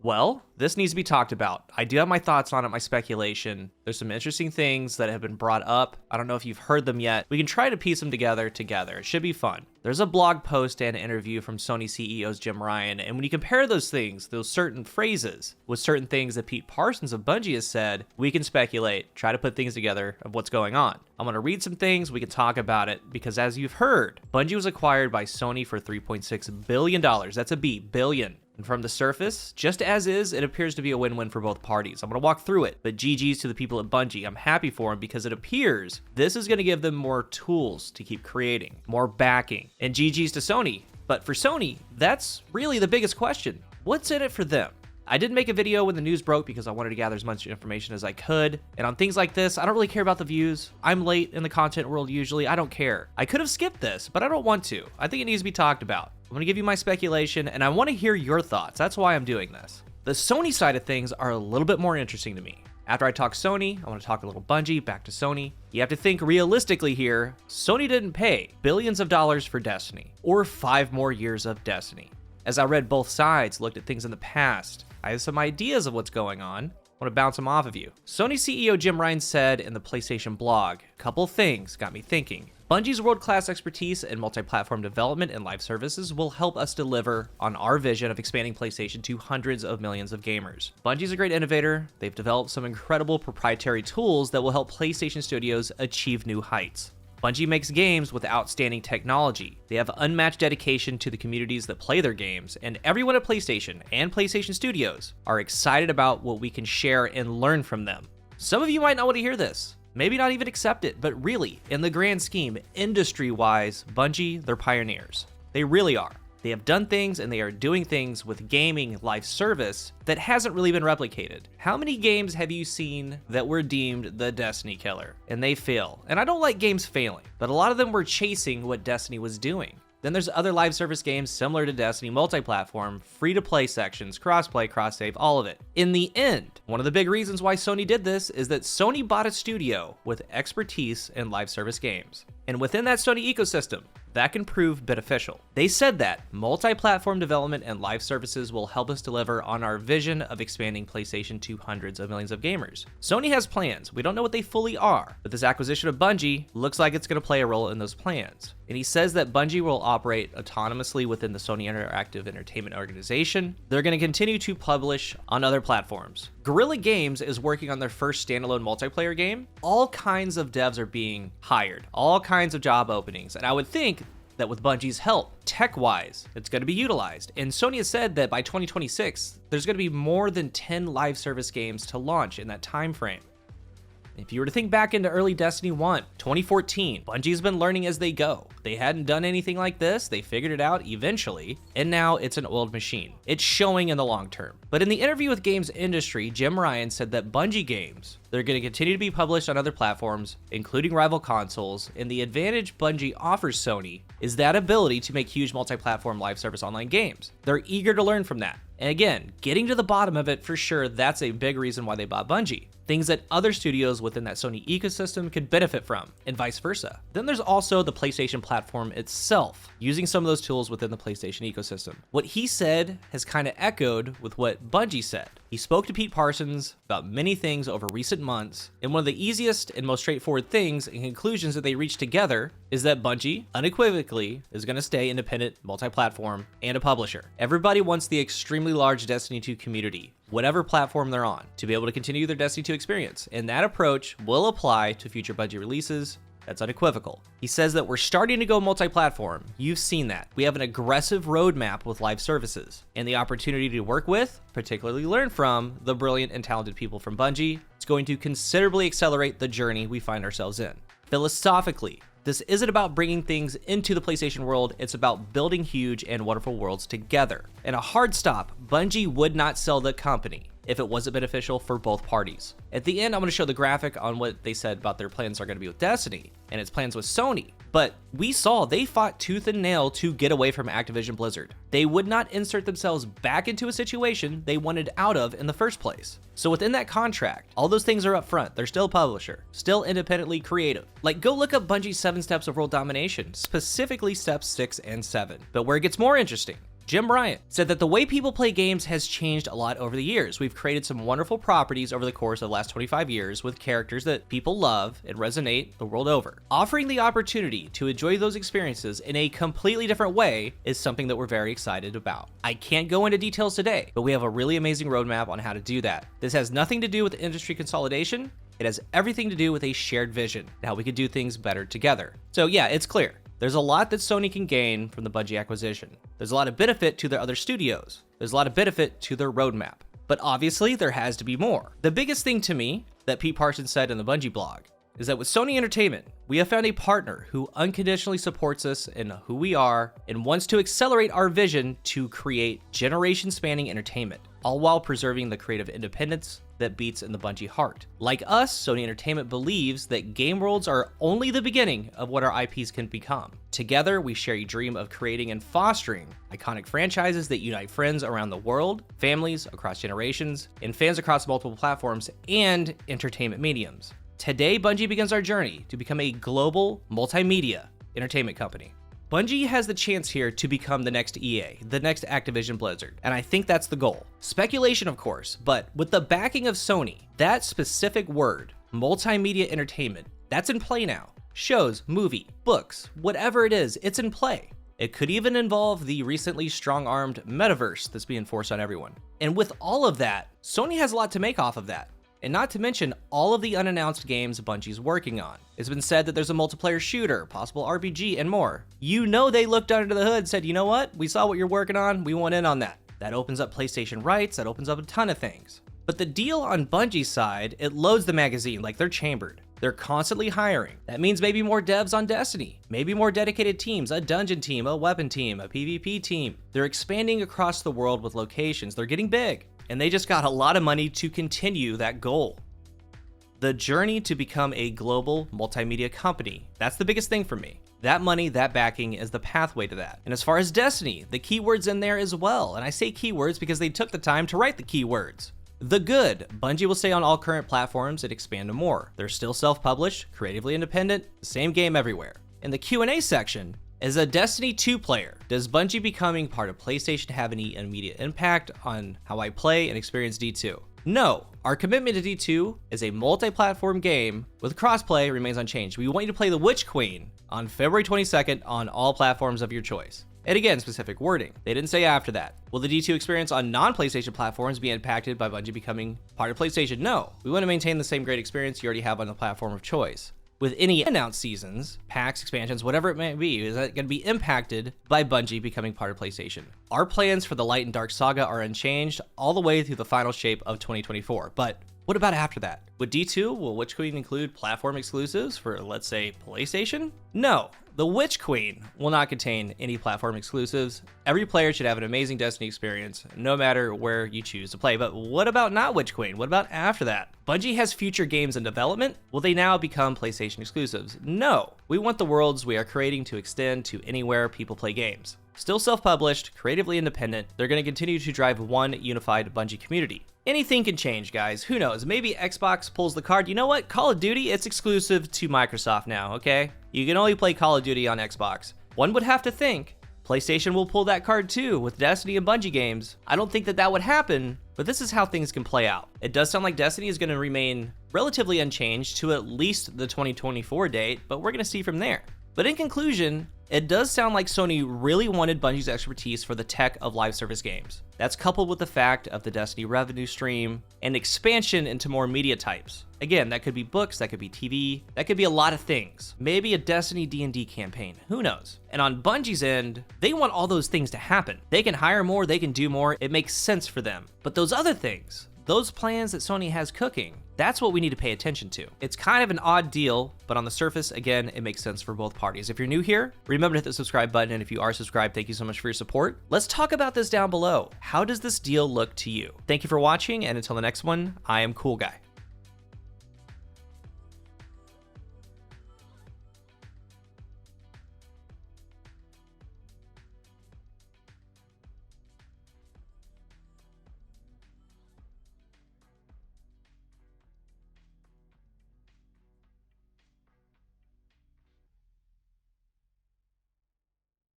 Well, this needs to be talked about. I do have my thoughts on it, my speculation. There's some interesting things that have been brought up. I don't know if you've heard them yet. We can try to piece them together. It should be fun. There's a blog post and interview from Sony CEO's Jim Ryan, and when you compare those things, those certain phrases, with certain things that Pete Parsons of Bungie has said, we can speculate, try to put things together of what's going on. I'm going to read some things, we can talk about it, because as you've heard, Bungie was acquired by Sony for $3.6 billion. That's a B, billion. And from the surface, just as is, it appears to be a win-win for both parties. I'm going to walk through it, but GG's to the people at Bungie. I'm happy for them because it appears this is going to give them more tools to keep creating, more backing, and GG's to Sony. But for Sony, that's really the biggest question. What's in it for them? I did make a video when the news broke because I wanted to gather as much information as I could. And on things like this, I don't really care about the views. I'm late in the content world usually. I don't care. I could have skipped this, but I don't want to. I think it needs to be talked about. I'm going to give you my speculation, and I want to hear your thoughts. That's why I'm doing this. The Sony side of things are a little bit more interesting to me. After I talk Sony, I want to talk a little Bungie, back to Sony. You have to think realistically here. Sony didn't pay billions of dollars for Destiny, or 5 more years of Destiny. As I read both sides, looked at things in the past, I have some ideas of what's going on. I want to bounce them off of you. Sony CEO Jim Ryan said in the PlayStation blog, a couple things got me thinking. Bungie's world-class expertise in multi-platform development and live services will help us deliver on our vision of expanding PlayStation to hundreds of millions of gamers. Bungie's a great innovator. They've developed some incredible proprietary tools that will help PlayStation studios achieve new heights. Bungie makes games with outstanding technology. They have unmatched dedication to the communities that play their games, and everyone at PlayStation and PlayStation Studios are excited about what we can share and learn from them. Some of you might not want to hear this, maybe not even accept it, but really, in the grand scheme, industry-wise, Bungie, they're pioneers. They really are. They have done things and they are doing things with gaming live service that hasn't really been replicated. How many games have you seen that were deemed the Destiny killer and they fail? And I don't like games failing, but a lot of them were chasing what Destiny was doing. Then there's other live service games similar to Destiny, multi-platform, free-to-play sections, cross-play, cross-save, all of it. In the end, one of the big reasons why Sony did this is that Sony bought a studio with expertise in live service games. And within that Sony ecosystem, that can prove beneficial. They said that multi-platform development and live services will help us deliver on our vision of expanding PlayStation to hundreds of millions of gamers. Sony has plans. We don't know what they fully are, but this acquisition of Bungie looks like it's going to play a role in those plans. And he says that Bungie will operate autonomously within the Sony Interactive Entertainment organization. They're going to continue to publish on other platforms. Guerrilla Games is working on their first standalone multiplayer game. All kinds of devs are being hired, all kinds of job openings, and I would think that with Bungie's help, tech-wise, it's going to be utilized. And Sony has said that by 2026, there's going to be more than 10 live service games to launch in that time frame. If you were to think back into early Destiny 1, 2014, Bungie's been learning as they go. They hadn't done anything like this, they figured it out eventually, and now it's an oiled machine. It's showing in the long term. But in the interview with Games Industry, Jim Ryan said that Bungie games, they're going to continue to be published on other platforms, including rival consoles, and the advantage Bungie offers Sony is that ability to make huge multi-platform live service online games. They're eager to learn from that. And again, getting to the bottom of it for sure, that's a big reason why they bought Bungie. Things that other studios within that Sony ecosystem could benefit from, and vice versa. Then there's also the PlayStation platform itself, using some of those tools within the PlayStation ecosystem. What he said has kind of echoed with what Bungie said. He spoke to Pete Parsons about many things over recent months, and one of the easiest and most straightforward things and conclusions that they reached together is that Bungie, unequivocally, is going to stay independent, multi-platform, and a publisher. Everybody wants the extremely large Destiny 2 community, whatever platform they're on, to be able to continue their Destiny 2 experience, and that approach will apply to future Bungie releases. That's unequivocal. He says that we're starting to go multi-platform. You've seen that. We have an aggressive roadmap with live services and the opportunity to work with, particularly learn from, the brilliant and talented people from Bungie. It's going to considerably accelerate the journey we find ourselves in. Philosophically, this isn't about bringing things into the PlayStation world, it's about building huge and wonderful worlds together. And a hard stop, Bungie would not sell the company if it wasn't beneficial for both parties. At the end, I'm going to show the graphic on what they said about their plans are going to be with Destiny and its plans with Sony. But we saw they fought tooth and nail to get away from Activision Blizzard. They would not insert themselves back into a situation they wanted out of in the first place. So within that contract, all those things are up front. They're still a publisher, still independently creative. Like, go look up Bungie's 7 steps of world domination, specifically steps 6 and 7. But where it gets more interesting, Jim Bryant, said that the way people play games has changed a lot over the years. We've created some wonderful properties over the course of the last 25 years with characters that people love and resonate the world over. Offering the opportunity to enjoy those experiences in a completely different way is something that we're very excited about. I can't go into details today, but we have a really amazing roadmap on how to do that. This has nothing to do with industry consolidation. It has everything to do with a shared vision and how we could do things better together. So yeah, it's clear. There's a lot that Sony can gain from the Bungie acquisition. There's a lot of benefit to their other studios. There's a lot of benefit to their roadmap. But obviously, there has to be more. The biggest thing to me that Pete Parsons said in the Bungie blog is that with Sony Entertainment, we have found a partner who unconditionally supports us in who we are and wants to accelerate our vision to create generation-spanning entertainment, all while preserving the creative independence that beats in the Bungie heart. Like us, Sony Entertainment believes that game worlds are only the beginning of what our IPs can become. Together, we share a dream of creating and fostering iconic franchises that unite friends around the world, families across generations, and fans across multiple platforms and entertainment mediums. Today, Bungie begins our journey to become a global multimedia entertainment company. Bungie has the chance here to become the next EA, the next Activision Blizzard, and I think that's the goal. Speculation, of course, but with the backing of Sony, that specific word, multimedia entertainment, that's in play now. Shows, movie, books, whatever it is, it's in play. It could even involve the recently strong-armed metaverse that's being forced on everyone. And with all of that, Sony has a lot to make off of that. And not to mention all of the unannounced games Bungie's working on. It's been said that there's a multiplayer shooter, possible RPG, and more. You know they looked under the hood and said, you know what? We saw what you're working on, we want in on that. That opens up PlayStation rights, that opens up a ton of things. But the deal on Bungie's side, it loads the magazine like they're chambered. They're constantly hiring. That means maybe more devs on Destiny, maybe more dedicated teams, a dungeon team, a weapon team, a PvP team. They're expanding across the world with locations. They're getting big. And they just got a lot of money to continue that goal. The journey to become a global multimedia company, that's the biggest thing for me. That money, that backing is the pathway to that. And as far as Destiny, the keywords in there as well. And I say keywords because they took the time to write the keywords. The good, Bungie will stay on all current platforms and expand to more. They're still self-published, creatively independent, same game everywhere. In the Q&A section, as a Destiny 2 player, does Bungie becoming part of PlayStation have any immediate impact on how I play and experience D2? No, our commitment to D2 is a multi-platform game with crossplay remains unchanged. We want you to play the Witch Queen on February 22nd on all platforms of your choice. And again, specific wording. They didn't say after that. Will the D2 experience on non-PlayStation platforms be impacted by Bungie becoming part of PlayStation? No, we want to maintain the same great experience you already have on the platform of choice. With any announced seasons, packs, expansions, whatever it may be, is that going to be impacted by Bungie becoming part of PlayStation. Our plans for the Light and Dark saga are unchanged all the way through the final shape of 2024. But what about after that? With D2, will Witch Queen include platform exclusives for, let's say, PlayStation? No. The Witch Queen will not contain any platform exclusives. Every player should have an amazing Destiny experience, no matter where you choose to play. But what about not Witch Queen? What about after that? Bungie has future games in development. Will they now become PlayStation exclusives? No. We want the worlds we are creating to extend to anywhere people play games. Still self-published, creatively independent, they're going to continue to drive one unified Bungie community. Anything can change, guys. Who knows? Maybe Xbox pulls the card. You know what? Call of Duty, it's exclusive to Microsoft now, okay? You can only play Call of Duty on Xbox. One would have to think PlayStation will pull that card too with Destiny and Bungie games. I don't think that would happen, but this is how things can play out. It does sound like Destiny is going to remain relatively unchanged to at least the 2024 date, but we're going to see from there. But in conclusion, it does sound like Sony really wanted Bungie's expertise for the tech of live service games. That's coupled with the fact of the Destiny revenue stream and expansion into more media types. Again, that could be books, that could be TV, that could be a lot of things. Maybe a Destiny D&D campaign, who knows? And on Bungie's end, they want all those things to happen. They can hire more, they can do more, it makes sense for them. But those other things, those plans that Sony has cooking, that's what we need to pay attention to. It's kind of an odd deal, but on the surface, again, it makes sense for both parties. If you're new here, remember to hit the subscribe button, and if you are subscribed, thank you so much for your support. Let's talk about this down below. How does this deal look to you? Thank you for watching, and until the next one, I am CoolGuy.